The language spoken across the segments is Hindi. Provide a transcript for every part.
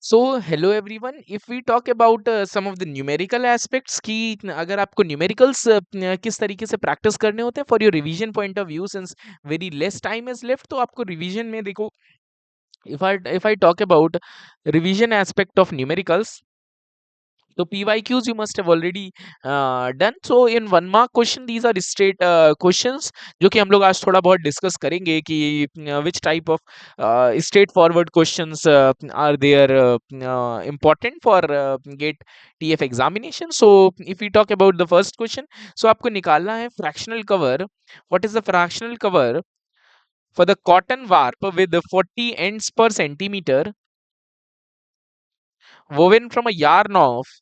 So hello everyone, if we talk about some of the numerical aspects की अगर आपको न्यूमेरिकल्स किस तरीके से प्रैक्टिस करने होते हैं for your revision point of view, since very less time is left, तो आपको रिवीजन में देखो, if I talk about revision aspect of numericals, so PYQs you must have already done. So in 1 mark question these are straight questions जो कि हम लोग आज थोड़ा बहुत डिस्कस करेंगे कि which type of straight forward questions are there important for GATE TF examination. So if we talk about the first question, so आपको निकालना है fractional cover. What is the fractional cover for the cotton warp with 40 ends per centimeter woven from a yarn of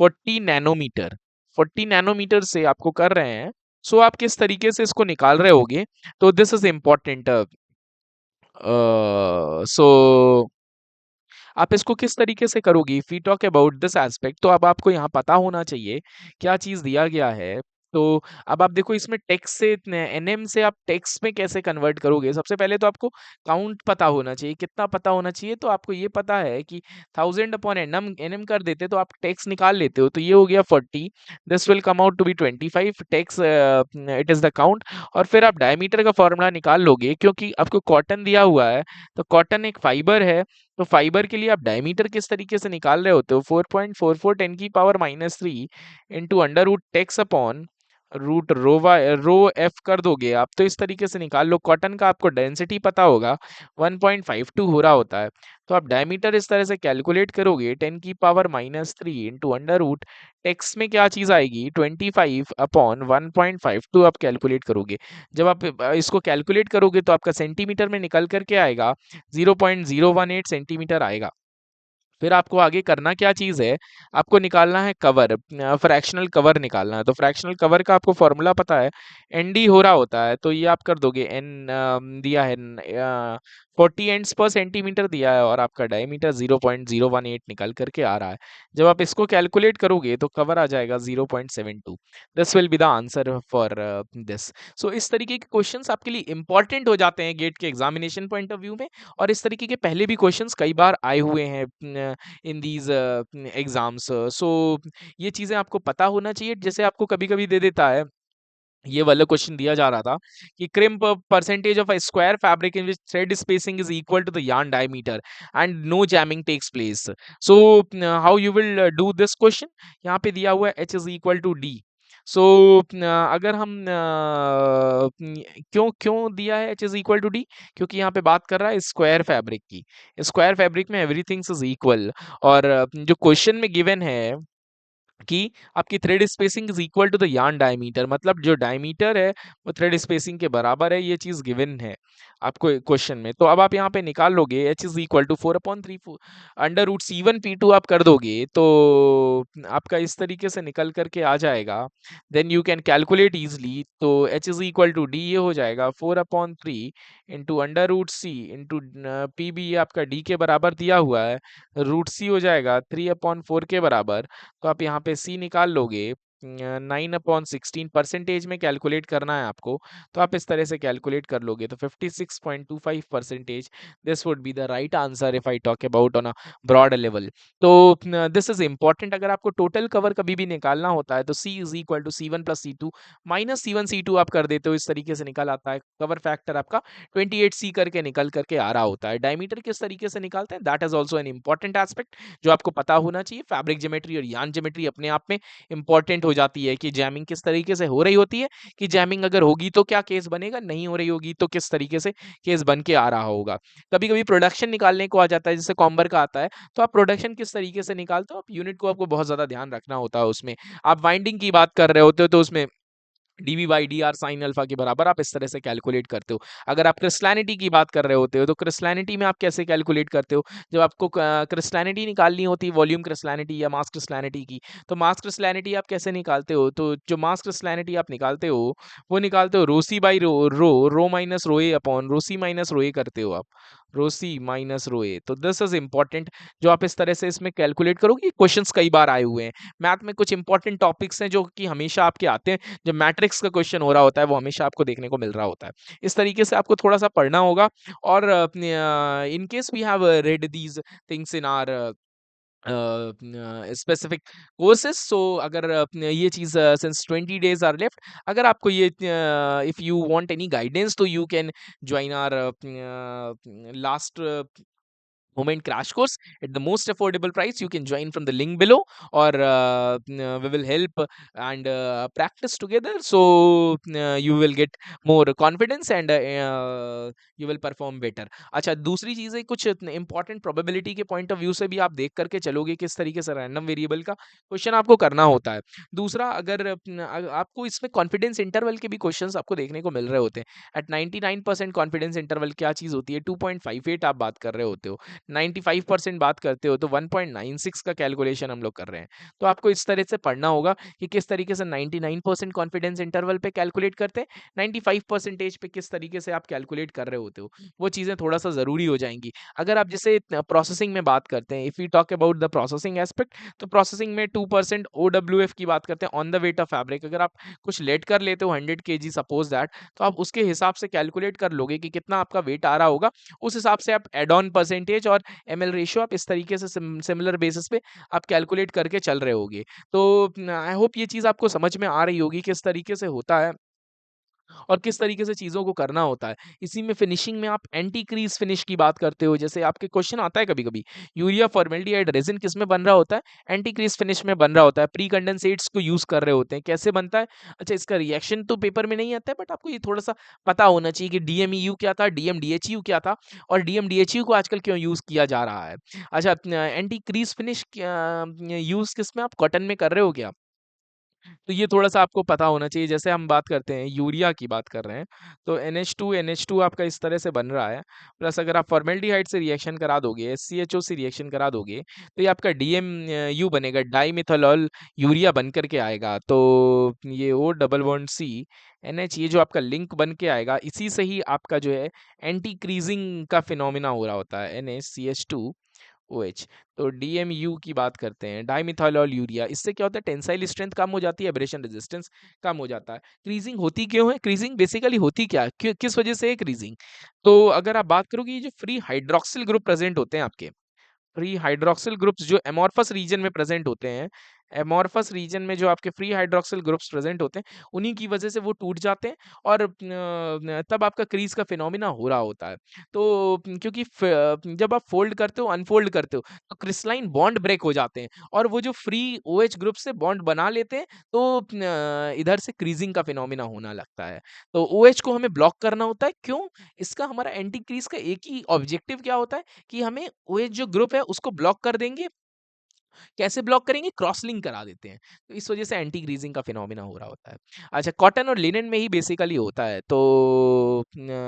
40 nanometer? 40 nanometer से आपको कर रहे हैं, सो आप किस तरीके से इसको निकाल रहे होगे? तो दिस इज इम्पोर्टेंट। सो आप इसको किस तरीके से करोगे? If we talk about this aspect, तो अब आपको यहाँ पता होना चाहिए क्या चीज़ दिया गया है। तो अब आप देखो, इसमें टेक्स्ट से एनएम से आप टेक्स्ट में कैसे कन्वर्ट करोगे? सबसे पहले तो आपको काउंट पता होना चाहिए। कितना पता होना चाहिए? तो आपको ये पता है कि 1000 अपॉन एनएम एनएम कर देते तो आप टेक्स्ट निकाल लेते हो। तो ये हो गया 40, this will come out to be 25 tex, it is the count. और फिर आप डायमीटर का फॉर्मूला निकाल लोगे, क्योंकि आपको कॉटन दिया हुआ है, तो कॉटन एक फाइबर है। तो फाइबर के लिए आप डायमीटर किस तरीके से निकाल रहे होते हो? 4.44 10⁻³ into under root takes upon root rho F कर दोगे आप, तो इस तरीके से निकाल लो। कॉटन का आपको डेंसिटी पता होगा, 1.52 हो रहा होता है। तो आप डायमीटर इस तरह से कैलकुलेट करोगे, 10⁻³ इंटू अंडर रूट टेक्स में क्या चीज आएगी, 25 अपॉन 1.52 आप कैलकुलेट करोगे। जब आप इसको कैलकुलेट करोगे तो आपका सेंटीमीटर में निकल करके आएगा 0.018 सेंटीमीटर आएगा। फिर आपको आगे करना क्या चीज है, आपको निकालना है कवर, फ्रैक्शनल कवर निकालना है। तो फ्रैक्शनल कवर का आपको फॉर्मूला पता है, एनडी हो रहा होता है। तो ये आप कर दोगे, एन दिया है 40 एंड्स पर सेंटीमीटर दिया है, और आपका डायमीटर 0.018 निकल करके आ रहा है। जब आप इसको कैलकुलेट करोगे तो कवर आ जाएगा 0.72। This will be the answer for this. So इस तरीके के क्वेश्चंस आपके लिए इंपॉर्टेंट हो जाते हैं गेट के एग्जामिनेशन पॉइंट ऑफ व्यू में। और इस तरीके के पहले भी क्वेश्चंस कई बार आए हुए हैं इन दीज एग्जाम्स। सो ये चीजें आपको पता होना चाहिए। जैसे आपको कभी कभी दे देता है, ये वाला क्वेश्चन दिया जा रहा था कि crimp percentage of a square fabric in which thread spacing is equal to the yarn diameter and no jamming takes place. So how you will do this question? यहाँ पे दिया हुआ है h is equal to d। सो अगर हम क्यों क्यों दिया है h is equal to d? क्योंकि यहाँ पे बात कर रहा है स्क्वायर फैब्रिक की। स्क्वायर फैब्रिक में एवरीथिंग इज इक्वल। और जो क्वेश्चन में गिवन है कि आपकी thread spacing is equal to the yarn diameter, मतलब जो डायमीटर है वो थ्रेड स्पेसिंग के बराबर है, ये चीज गिवन है आपको क्वेश्चन में। तो अब आप यहाँ पे निकाल लोगे, h is equal to 4/3 under root C1P2 आप कर दोगे, तो आपका इस तरीके से निकल करके आ जाएगा। Then you can calculate easily. तो h is equal to d, ये हो जाएगा 4/3 into under root C into P B, ये आपका d के बराबर दिया हुआ है। रूट सी हो जाएगा 3/4 के बराबर। तो आप यहाँ पे C निकाल लोगे, 9/16 परसेंटेज में कैलकुलेट करना है आपको। तो आप इस तरह से कैलकुलेट कर लोगे, तो 56.25 percentage, this would be the right answer if I talk about on a broad level. तो दिस इज इंपॉर्टेंट। अगर आपको टोटल कवर कभी भी निकालना होता है तो C is equal to C1 plus C2 minus C1 C2 आप कर देते हो, इस तरीके से निकल आता है। कवर फैक्टर आपका 28C करके निकल करके आ रहा होता है। डायमीटर किस तरीके से निकालते हैं, that is also an important aspect जो आपको पता होना चाहिए। फैब्रिक ज्योमेट्री और यान ज्योमेट्री अपने आप में इंपॉर्टेंट हो जाती है कि जैमिंग किस तरीके से हो रही होती है, कि जैमिंग अगर होगी तो क्या केस बनेगा, नहीं हो रही होगी तो किस तरीके से केस बन के आ रहा होगा। कभी कभी प्रोडक्शन निकालने को आ जाता है, जैसे कॉम्बर का आता है, तो आप प्रोडक्शन किस तरीके से निकालते हो, आप यूनिट को आपको बहुत ज्यादा ध्यान रखना होता है उसमें। आप वाइंडिंग की बात कर रहे होते हो तो उसमें D V by D R sine alpha के बराबर आप इस तरह से कैलकुलेट करते हो। अगर आप क्रिस्टलिनिटी की बात कर रहे होते हो तो क्रिस्टलिनिटी में आप कैसे कैलकुलेट करते हो? जब आपको क्रिस्टलिनिटी निकालनी होती है, वॉल्यूम क्रिस्टलिनिटी या मास क्रिस्टलिनिटी की, तो मास क्रिस्टलिनिटी आप कैसे निकालते हो? तो जो मास क्रिस्टलिनिटी आप निकालते हो वो निकालते हो rho C by rho rho rho minus rho A upon rho C minus rho A करते हो आप। Rho C minus rho A. तो दिस इज इंपॉर्टेंट, जो आप इस तरह से इसमें कैलकुलेट करोगे। क्वेश्चंस कई बार आए हुए हैं मैथ में, कुछ इंपॉर्टेंट टॉपिक्स हैं जो कि हमेशा आपके आते हैं। जब मैट्रिक्स का क्वेश्चन हो रहा होता है वो हमेशा आपको देखने को मिल रहा होता है। इस तरीके से आपको थोड़ा सा पढ़ना होगा। और in case we have read these things in our specific courses, so अगर ये चीज सिंस 20 days आर लेफ्ट, अगर आपको ये if you want any guidance तो you can join our last moment crash course at the most affordable price. You can join from the link below, or we will help and practice together, so you will get more confidence and you will perform better. अच्छा, दूसरी चीज़ है, कुछ इंपॉर्टेंट प्रोबेबिलिटी के पॉइंट ऑफ व्यू से भी आप देख करके चलोगे किस तरीके से रैंडम वेरिएबल का क्वेश्चन आपको करना होता है। दूसरा, अगर आपको इसमें कॉन्फिडेंस इंटरवल के भी क्वेश्चंस आपको देखने को मिल रहे होते हैं। एट 99% कॉन्फिडेंस इंटरवल क्या चीज़ होती है, 2.58 आप बात कर रहे होते हो, 95% बात करते हो तो 1.96 का कैलकुलेशन हम लोग कर रहे हैं। तो आपको इस तरह से पढ़ना होगा कि किस तरीके से 99% कॉन्फिडेंस इंटरवल पे कैलकुलेट करते हैं, 95% पे किस तरीके से आप कैलकुलेट कर रहे होते हो। वो चीज़ें थोड़ा सा ज़रूरी हो जाएंगी। अगर आप जैसे प्रोसेसिंग में बात करते हैं, if you talk about the processing aspect, तो प्रोसेसिंग में 2% OWF की बात करते हैं, on the weight of fabric. अगर आप कुछ लेट कर लेते हो 100 kg सपोज दैट, तो आप उसके हिसाब से कैलकुलेट कर लोगे कि कितना आपका वेट आ रहा होगा। उस हिसाब से आप एड ऑन परसेंटेज और एमएल रेशियो आप इस तरीके से सिमिलर बेसिस पे आप कैलकुलेट करके चल रहे होगे। तो आई होप ये चीज़ आपको समझ में आ रही होगी किस तरीके से होता है और किस तरीके से चीज़ों को करना होता है। इसी में फिनिशिंग में आप एंटी क्रीज फिनिश की बात करते हो, जैसे आपके क्वेश्चन आता है कभी-कभी, यूरिया फॉर्मेल्डिहाइड रेज़िन किसमें बन रहा होता है? एंटी क्रीज फिनिश में बन रहा होता है। प्री कंडेंसेट्स को यूज़ कर रहे होते हैं। कैसे बनता है? अच्छा, इसका रिएक्शन तो पेपर में नहीं आता है, बट आपको ये थोड़ा-सा पता होना चाहिए कि डीएमईयू क्या था, डीएमडीएचयू क्या था और डीएमडीएचयू को आजकल क्यों यूज़ किया जा रहा है। अच्छा, एंटी क्रीज फिनिश यूज़ किसमें आप कॉटन में कर रहे हो क्या? तो ये थोड़ा-सा आपको पता होना चाहिए। जैसे हम बात करते हैं यूरिया की बात कर रहे हैं, तो NH2 आपका इस तरह से बन रहा है, प्लस अगर आप फॉर्मेल्डिहाइड से रिएक्शन करा दोगे, SCHO से रिएक्शन करा दोगे, तो ये आपका DMU बनेगा, डाइमिथाइल यूरिया बन कर के आएगा। तो ये O double bond C NH, ये जो आपका लिंक बन के आएगा, इसी से ही आपका जो है एंटी क्रीजिंग का फिनोमेना हो रहा होता है, NaCH2 OH। तो DMU की बात करते हैं, डाइमिथाइल यूरिया, इससे क्या होता है, टेंसाइल स्ट्रेंथ कम हो जाती है, एब्रेशन रेजिस्टेंस कम हो जाता है। क्रीजिंग होती क्यों है? क्रीजिंग बेसिकली होती क्या है? किस वजह से है क्रीजिंग? तो अगर आप बात करोगे, ये जो फ्री हाइड्रॉक्सिल ग्रुप प्रेजेंट होते हैं आपके, फ्री हाइड्रॉक्सिल ग्रुप्स जो एमॉर्फस रीजन में प्रेजेंट होते हैं, एमॉर्फस रीजन में जो आपके फ्री हाइड्रॉक्सिल ग्रुप्स प्रेजेंट होते हैं, उन्हीं की वजह से वो टूट जाते हैं और तब आपका क्रीज का फिनोमिना हो रहा होता है। तो क्योंकि जब आप फोल्ड करते हो, अनफोल्ड करते हो, तो क्रिस्टलाइन बॉन्ड ब्रेक हो जाते हैं और वो जो फ्री OH ग्रुप से बॉन्ड बना लेते हैं, तो इधर से क्रीजिंग का फिनोमिना होना लगता है। तो OH को हमें ब्लॉक करना होता है। क्यों? इसका हमारा एंटी क्रीज का एक ही ऑब्जेक्टिव क्या होता है कि हमें OH जो ग्रुप है उसको ब्लॉक कर देंगे। कैसे ब्लॉक करेंगे? क्रॉस लिंक करा देते हैं। तो इस वजह से एंटी ग्रीजिंग का फिनोमिना हो रहा होता है। अच्छा, कॉटन और लिनेन में ही बेसिकली होता है, तो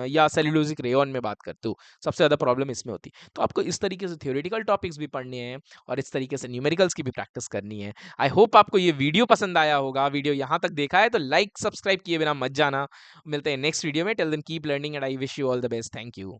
या सेल्यूलोजिक रेयॉन में बात करते हो, सबसे ज़्यादा प्रॉब्लम इसमें होती है। तो आपको इस तरीके से थ्योरेटिकल टॉपिक्स भी पढ़ने हैं और इस तरीके से न्यूमेरिकल्स की भी प्रैक्टिस करनी है। आई होप आपको ये वीडियो पसंद आया होगा। वीडियो यहाँ तक देखा है तो लाइक सब्सक्राइब किए बिना मत जाना। मिलते हैं नेक्स्ट वीडियो में। Till then keep learning and I wish you all the best. Thank you.